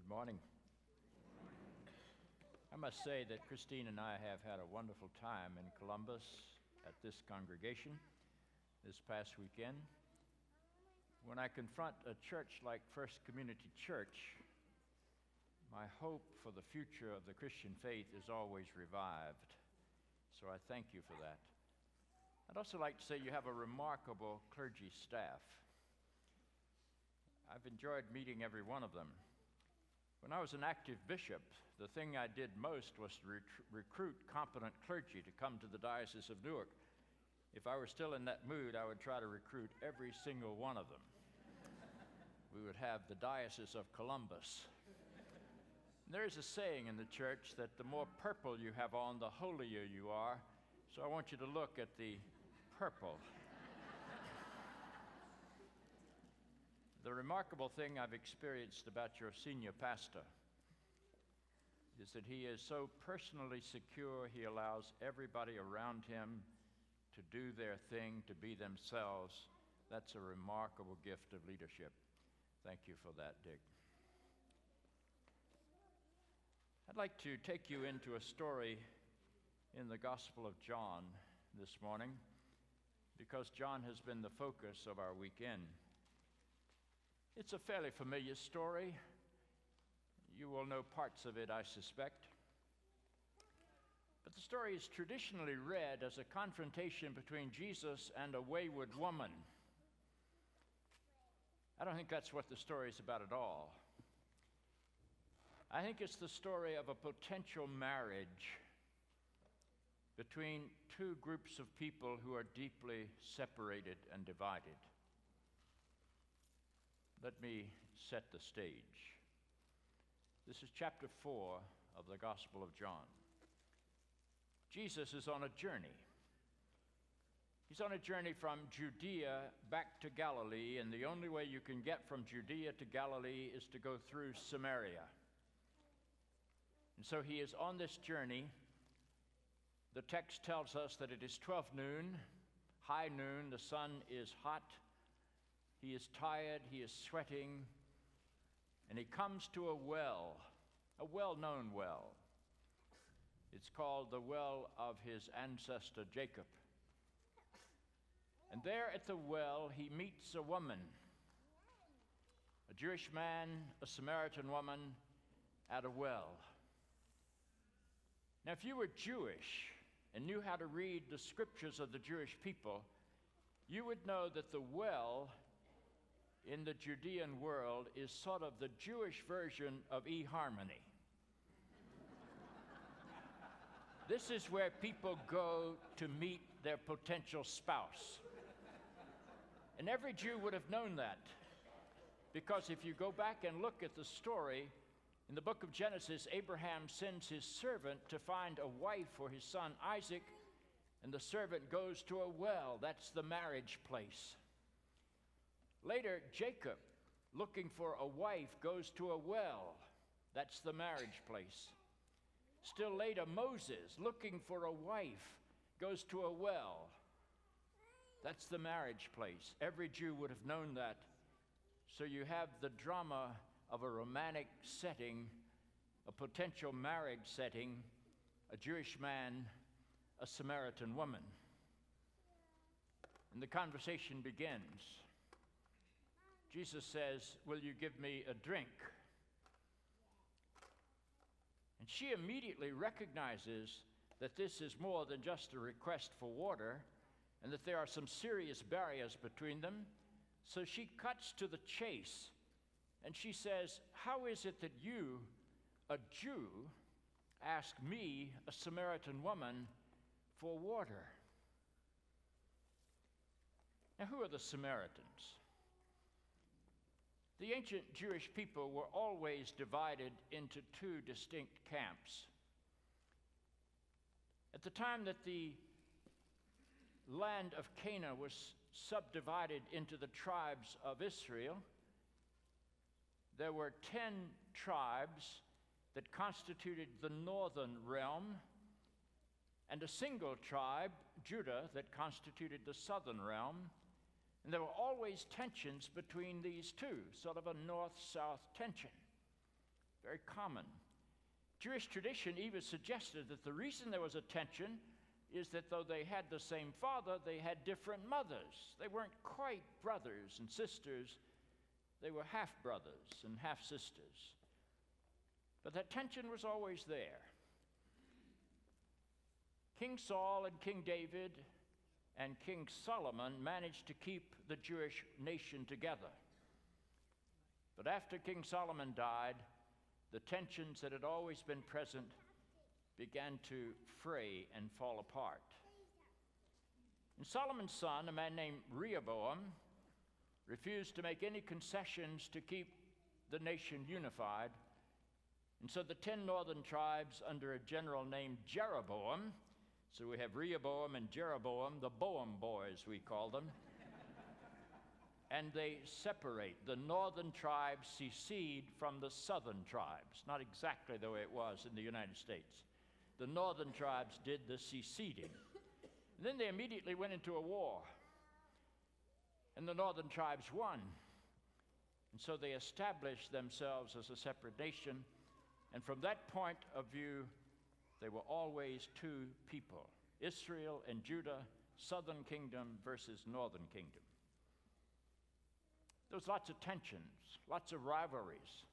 Morning. I must say that Christine and I have had a wonderful time in Columbus at this congregation this past weekend. When I confront a church like First Community Church, my hope for the future of the Christian faith is always revived. So I thank you for that. I'd also like to say you have a remarkable clergy staff. I've enjoyed meeting every one of them. When I was an active bishop, the thing I did most was to recruit competent clergy to come to the Diocese of Newark. If I were still in that mood, I would try to recruit every single one of them. We would have the Diocese of Columbus. There is a saying in the church that the more purple you have on, the holier you are. So I want you to look at the purple. The remarkable thing I've experienced about your senior pastor is that he is so personally secure, he allows everybody around him to do their thing, to be themselves. That's a remarkable gift of leadership. Thank you for that, Dick. I'd like to take you into a story in the Gospel of John this morning because John has been the focus of our weekend. It's a fairly familiar story. You will know parts of it, I suspect. But the story is traditionally read as a confrontation between Jesus and a wayward woman. I don't think that's what the story is about at all. I think it's the story of a potential marriage between two groups of people who are deeply separated and divided. Let me set the stage. This is chapter 4 of the Gospel of John. Jesus is on a journey. He's on a journey from Judea back to Galilee, and the only way you can get from Judea to Galilee is to go through Samaria. And so he is on this journey. The text tells us that it is 12 noon, high noon, the sun is hot. He is tired, he is sweating, and he comes to a well-known well. It's called the well of his ancestor Jacob. And there at the well, he meets a woman, a Jewish man, a Samaritan woman at a well. Now, if you were Jewish and knew how to read the scriptures of the Jewish people, you would know that the well in the Judean world is sort of the Jewish version of eHarmony. This is where people go to meet their potential spouse. And every Jew would have known that, because if you go back and look at the story, in the book of Genesis, Abraham sends his servant to find a wife for his son Isaac, and the servant goes to a well. That's the marriage place. Later, Jacob, looking for a wife, goes to a well. That's the marriage place. Still later, Moses, looking for a wife, goes to a well. That's the marriage place. Every Jew would have known that. So you have the drama of a romantic setting, a potential marriage setting, a Jewish man, a Samaritan woman. And the conversation begins. Jesus says, "Will you give me a drink?" And she immediately recognizes that this is more than just a request for water and that there are some serious barriers between them. So she cuts to the chase and she says, "How is it that you, a Jew, ask me, a Samaritan woman, for water?" Now, who are the Samaritans? The ancient Jewish people were always divided into two distinct camps. At the time that the land of Canaan was subdivided into the tribes of Israel, there were 10 tribes that constituted the northern realm, and a single tribe, Judah, that constituted the southern realm. And there were always tensions between these two, sort of a north-south tension. very common. Jewish tradition even suggested that the reason there was a tension is that though they had the same father, they had different mothers. They weren't quite brothers and sisters. They were half-brothers and half-sisters. But that tension was always there. King Saul and King David and King Solomon managed to keep the Jewish nation together. But after King Solomon died, the tensions that had always been present began to fray and fall apart. And Solomon's son, a man named Rehoboam, refused to make any concessions to keep the nation unified. And so the 10 northern tribes, under a general named Jeroboam, so we have Rehoboam and Jeroboam, the Boam boys we call them, and they separate. The northern tribes secede from the southern tribes, not exactly the way it was in the United States. The northern tribes did the seceding. And then they immediately went into a war. And the northern tribes won. And so they established themselves as a separate nation. And from that point of view, they were always two people, Israel and Judah, southern kingdom versus northern kingdom. There was lots of tensions, lots of rivalries.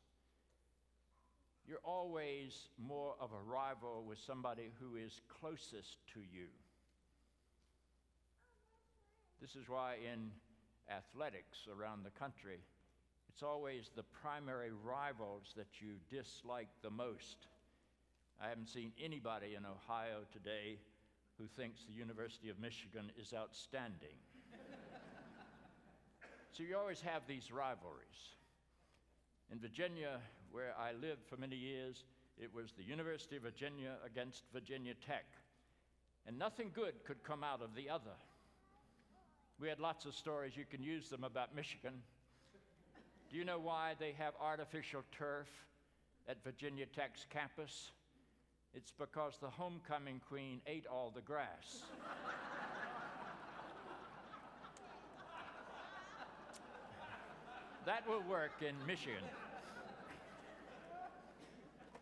You're always more of a rival with somebody who is closest to you. This is why in athletics around the country, it's always the primary rivals that you dislike the most. I haven't seen anybody in Ohio today who thinks the University of Michigan is outstanding. So you always have these rivalries. In Virginia, where I lived for many years, it was the University of Virginia against Virginia Tech. And nothing good could come out of the other. We had lots of stories, you can use them, about Michigan. Do you know why they have artificial turf at Virginia Tech's campus? It's because the homecoming queen ate all the grass. That will work in Michigan.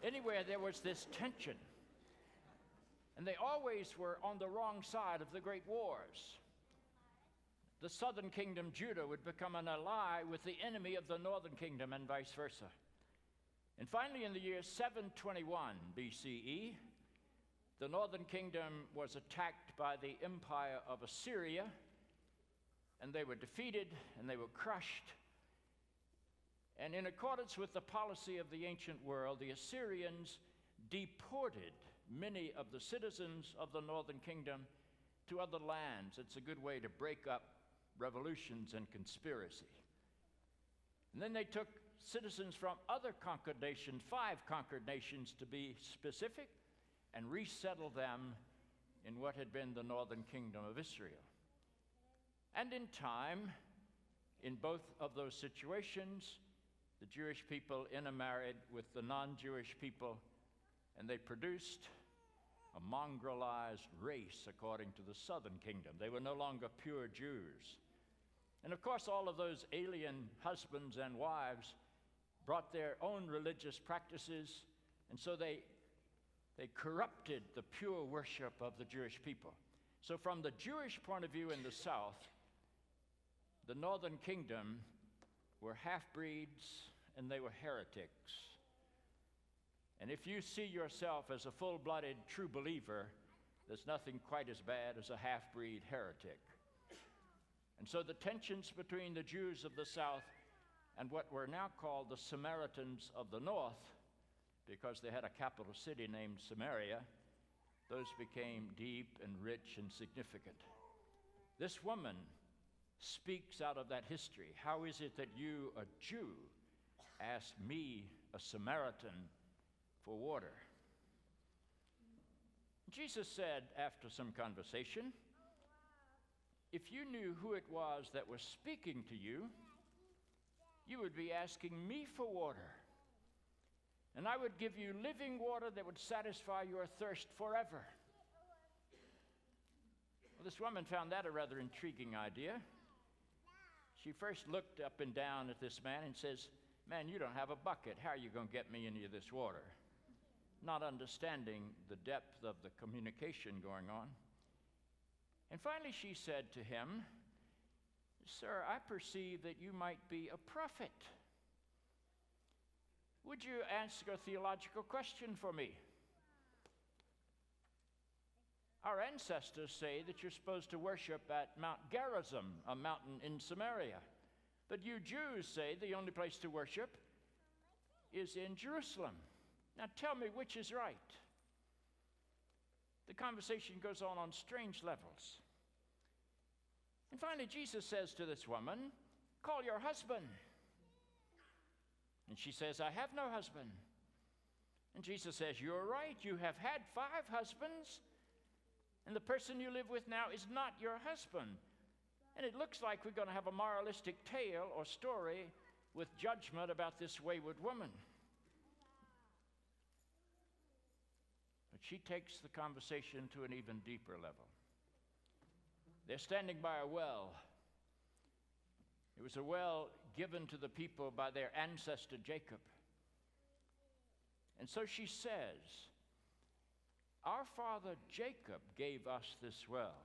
Anyway, there was this tension. And they always were on the wrong side of the great wars. The southern kingdom, Judah, would become an ally with the enemy of the northern kingdom and vice versa. And finally, in the year 721 BCE, the northern kingdom was attacked by the empire of Assyria, and they were defeated and they were crushed. And in accordance with the policy of the ancient world, the Assyrians deported many of the citizens of the northern kingdom to other lands. It's a good way to break up revolutions and conspiracy. And then they took citizens from other conquered nations, 5 conquered nations to be specific, and resettled them in what had been the northern kingdom of Israel. And in time, in both of those situations, the Jewish people intermarried with the non-Jewish people, and they produced a mongrelized race according to the southern kingdom. They were no longer pure Jews. And of course, all of those alien husbands and wives brought their own religious practices, and so they corrupted the pure worship of the Jewish people. So from the Jewish point of view in the south, the northern kingdom were half-breeds and they were heretics. And if you see yourself as a full-blooded true believer, there's nothing quite as bad as a half-breed heretic. And so the tensions between the Jews of the south and what were now called the Samaritans of the north, because they had a capital city named Samaria, those became deep and rich and significant. This woman speaks out of that history. How is it that you, a Jew, ask me, a Samaritan, for water? Jesus said after some conversation, if you knew who it was that was speaking to you, you would be asking me for water, and I would give you living water that would satisfy your thirst forever. Well, this woman found that a rather intriguing idea. She first looked up and down at this man and says, Man, you don't have a bucket. How are you going to get me any of this water? Not understanding the depth of the communication going on. And finally she said to him, Sir, I perceive that you might be a prophet. Would you ask a theological question for me? Our ancestors say that you're supposed to worship at Mount Gerizim, a mountain in Samaria. But you Jews say the only place to worship is in Jerusalem. Now tell me which is right. The conversation goes on strange levels. And finally Jesus says to this woman, call your husband. And she says, I have no husband. And Jesus says, you're right, you have had 5 husbands, and the person you live with now is not your husband. And it looks like we're going to have a moralistic tale or story with judgment about this wayward woman. But she takes the conversation to an even deeper level. They're standing by a well. It was a well given to the people by their ancestor Jacob. And so she says, our father Jacob gave us this well.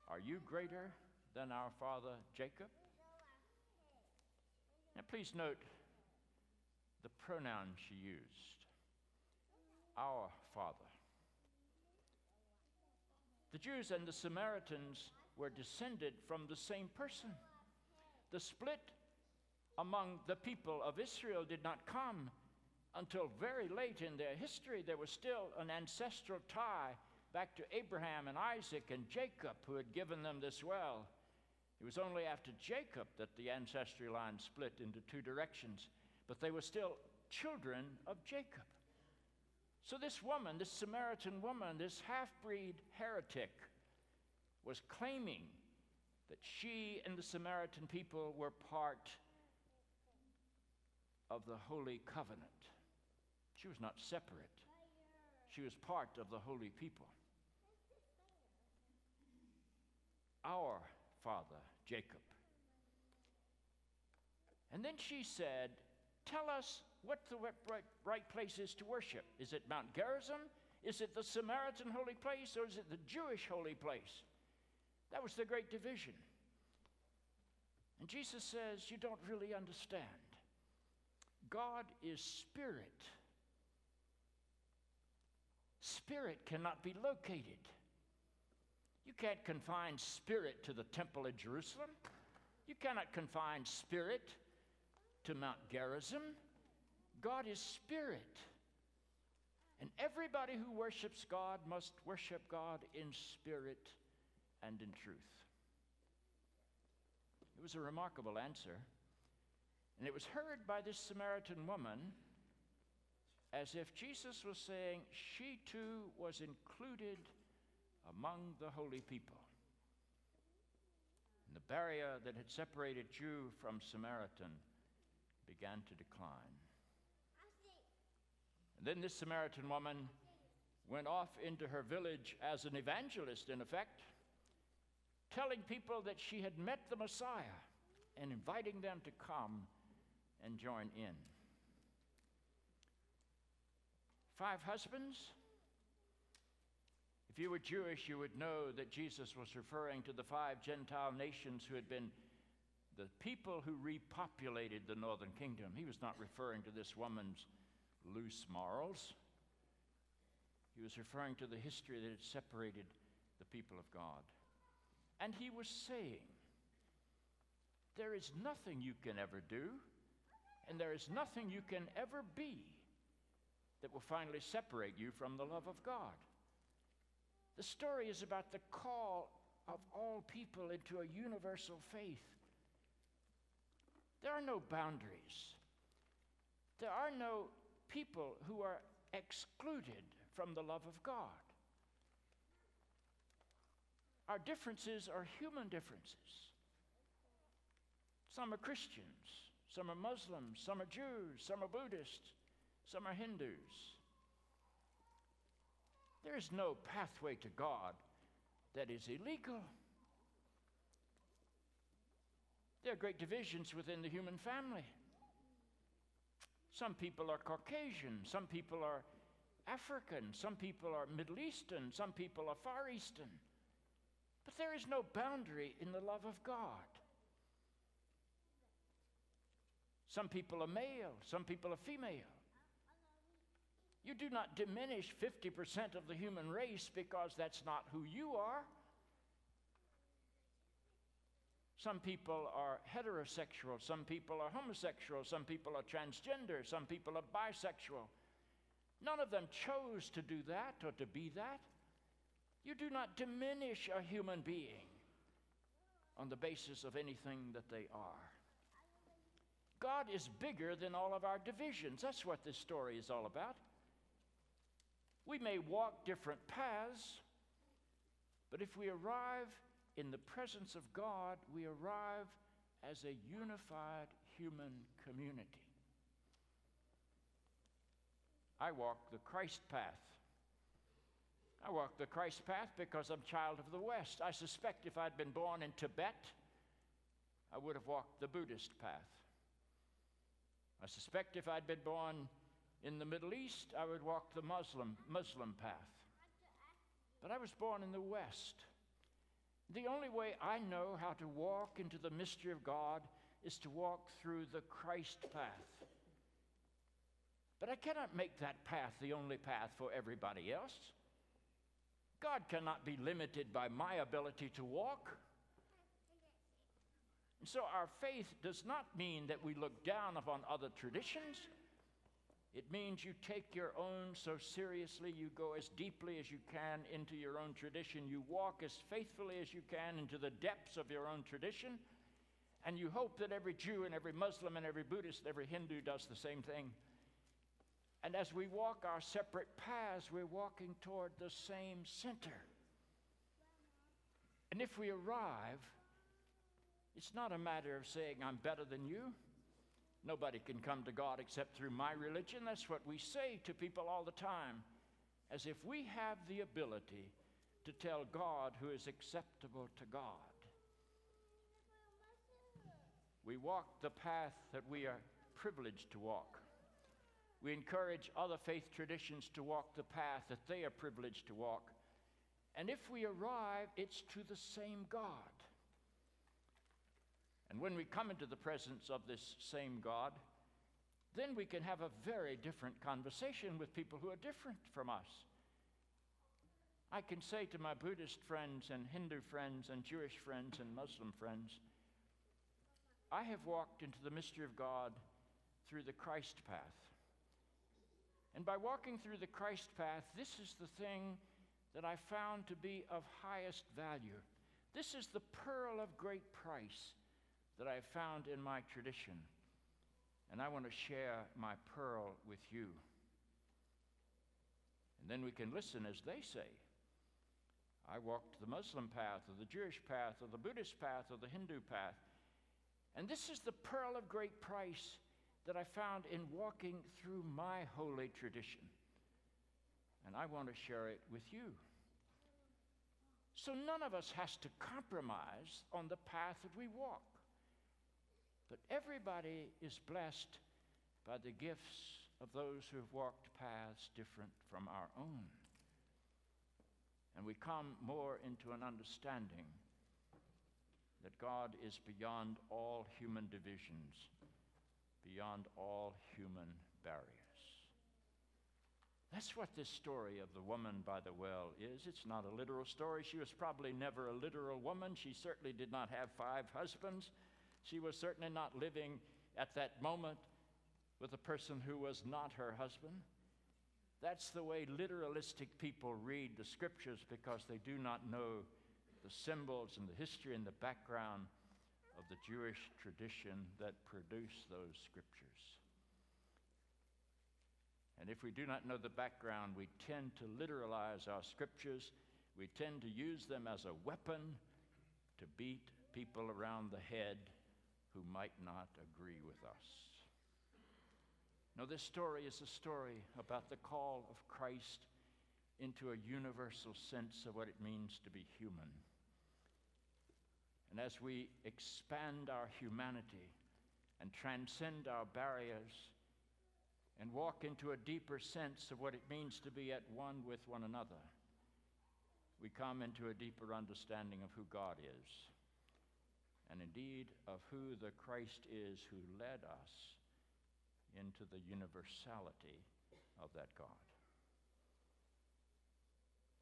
Are you greater than our father Jacob? Now please note the pronoun she used. Our father. The Jews and the Samaritans were descended from the same person. The split among the people of Israel did not come until very late in their history. There was still an ancestral tie back to Abraham and Isaac and Jacob, who had given them this well. It was only after Jacob that the ancestry line split into 2 directions, but they were still children of Jacob. So this woman, this Samaritan woman, this half-breed heretic, was claiming that she and the Samaritan people were part of the Holy Covenant. She was not separate. She was part of the holy people. Our father, Jacob. And then she said, tell us what the right place is to worship. Is it Mount Gerizim? Is it the Samaritan holy place? Or is it the Jewish holy place? That was the great division. And Jesus says, you don't really understand. God is spirit. Spirit cannot be located. You can't confine spirit to the temple in Jerusalem. You cannot confine spirit to Mount Gerizim. God is spirit. And everybody who worships God must worship God in spirit and in truth. It was a remarkable answer. And it was heard by this Samaritan woman as if Jesus was saying she too was included among the holy people. And the barrier that had separated Jew from Samaritan began to decline. And then this Samaritan woman went off into her village as an evangelist, in effect, telling people that she had met the Messiah and inviting them to come and join in. 5 husbands? If you were Jewish, you would know that Jesus was referring to the 5 Gentile nations who had been the people who repopulated the northern kingdom. He was not referring to this woman's loose morals. He was referring to the history that had separated the people of God. And he was saying, there is nothing you can ever do, and there is nothing you can ever be that will finally separate you from the love of God. The story is about the call of all people into a universal faith. There are no boundaries. There are no people who are excluded from the love of God. Our differences are human differences. Some are Christians, some are Muslims, some are Jews, some are Buddhists, some are Hindus. There is no pathway to God that is illegal. There are great divisions within the human family. Some people are Caucasian, some people are African, some people are Middle Eastern, some people are Far Eastern. But there is no boundary in the love of God. Some people are male, some people are female. You do not diminish 50% of the human race because that's not who you are. Some people are heterosexual, some people are homosexual, some people are transgender, some people are bisexual. None of them chose to do that or to be that. You do not diminish a human being on the basis of anything that they are. God is bigger than all of our divisions. That's what this story is all about. We may walk different paths, but if we arrive in the presence of God, we arrive as a unified human community. I walk the Christ path. I walk the Christ path because I'm a child of the West. I suspect if I'd been born in Tibet, I would have walked the Buddhist path. I suspect if I'd been born in the Middle East, I would walk the Muslim path. But I was born in the West. The only way I know how to walk into the mystery of God is to walk through the Christ path. But I cannot make that path the only path for everybody else. God cannot be limited by my ability to walk. And so our faith does not mean that we look down upon other traditions. It means you take your own so seriously, you go as deeply as you can into your own tradition, you walk as faithfully as you can into the depths of your own tradition, and you hope that every Jew and every Muslim and every Buddhist and every Hindu does the same thing. And as we walk our separate paths, we're walking toward the same center. And if we arrive, it's not a matter of saying, I'm better than you. Nobody can come to God except through my religion. That's what we say to people all the time, as if we have the ability to tell God who is acceptable to God. We walk the path that we are privileged to walk. We encourage other faith traditions to walk the path that they are privileged to walk. And if we arrive, it's to the same God. And when we come into the presence of this same God, then we can have a very different conversation with people who are different from us. I can say to my Buddhist friends and Hindu friends and Jewish friends and Muslim friends, I have walked into the mystery of God through the Christ path. And by walking through the Christ path, this is the thing that I found to be of highest value. This is the pearl of great price that I found in my tradition. And I want to share my pearl with you. And then we can listen as they say. I walked the Muslim path or the Jewish path or the Buddhist path or the Hindu path. And this is the pearl of great price that I found in walking through my holy tradition. And I want to share it with you. So none of us has to compromise on the path that we walk. But everybody is blessed by the gifts of those who have walked paths different from our own. And we come more into an understanding that God is beyond all human divisions, beyond all human barriers. That's what this story of the woman by the well is. It's not a literal story. She was probably never a literal woman. She certainly did not have 5 husbands. She was certainly not living at that moment with a person who was not her husband. That's the way literalistic people read the scriptures, because they do not know the symbols and the history and the background of the Jewish tradition that produced those scriptures. And if we do not know the background, we tend to literalize our scriptures. We tend to use them as a weapon to beat people around the head who might not agree with us. Now, this story is a story about the call of Christ into a universal sense of what it means to be human. And as we expand our humanity and transcend our barriers, and walk into a deeper sense of what it means to be at one with one another, we come into a deeper understanding of who God is, and indeed of who the Christ is who led us into the universality of that God.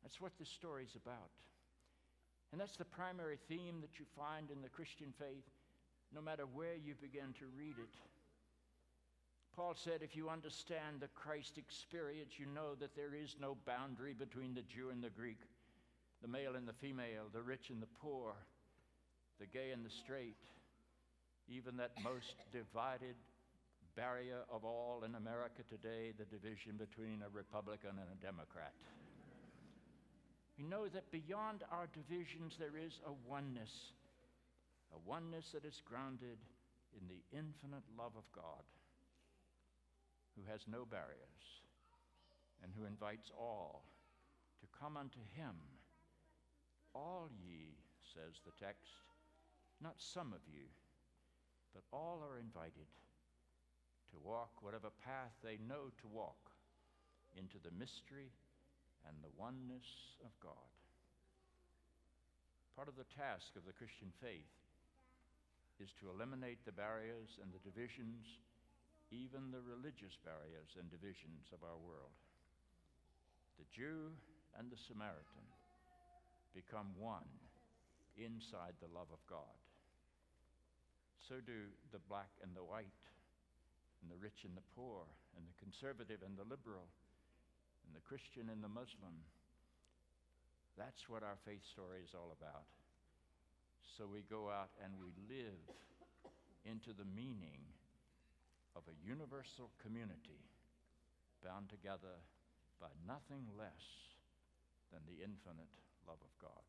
That's what this story's about. And that's the primary theme that you find in the Christian faith, no matter where you begin to read it. Paul said, if you understand the Christ experience, you know that there is no boundary between the Jew and the Greek, the male and the female, the rich and the poor, the gay and the straight, even that most divided barrier of all in America today, the division between a Republican and a Democrat. We know that beyond our divisions there is a oneness that is grounded in the infinite love of God, who has no barriers, and who invites all to come unto him. All ye, says the text, not some of you, but all are invited to walk whatever path they know to walk into the mystery and the oneness of God. Part of the task of the Christian faith is to eliminate the barriers and the divisions, even the religious barriers and divisions of our world. The Jew and the Samaritan become one inside the love of God. So do the black and the white, and the rich and the poor, and the conservative and the liberal, and the Christian and the Muslim. That's what our faith story is all about. So we go out and we live into the meaning of a universal community bound together by nothing less than the infinite love of God.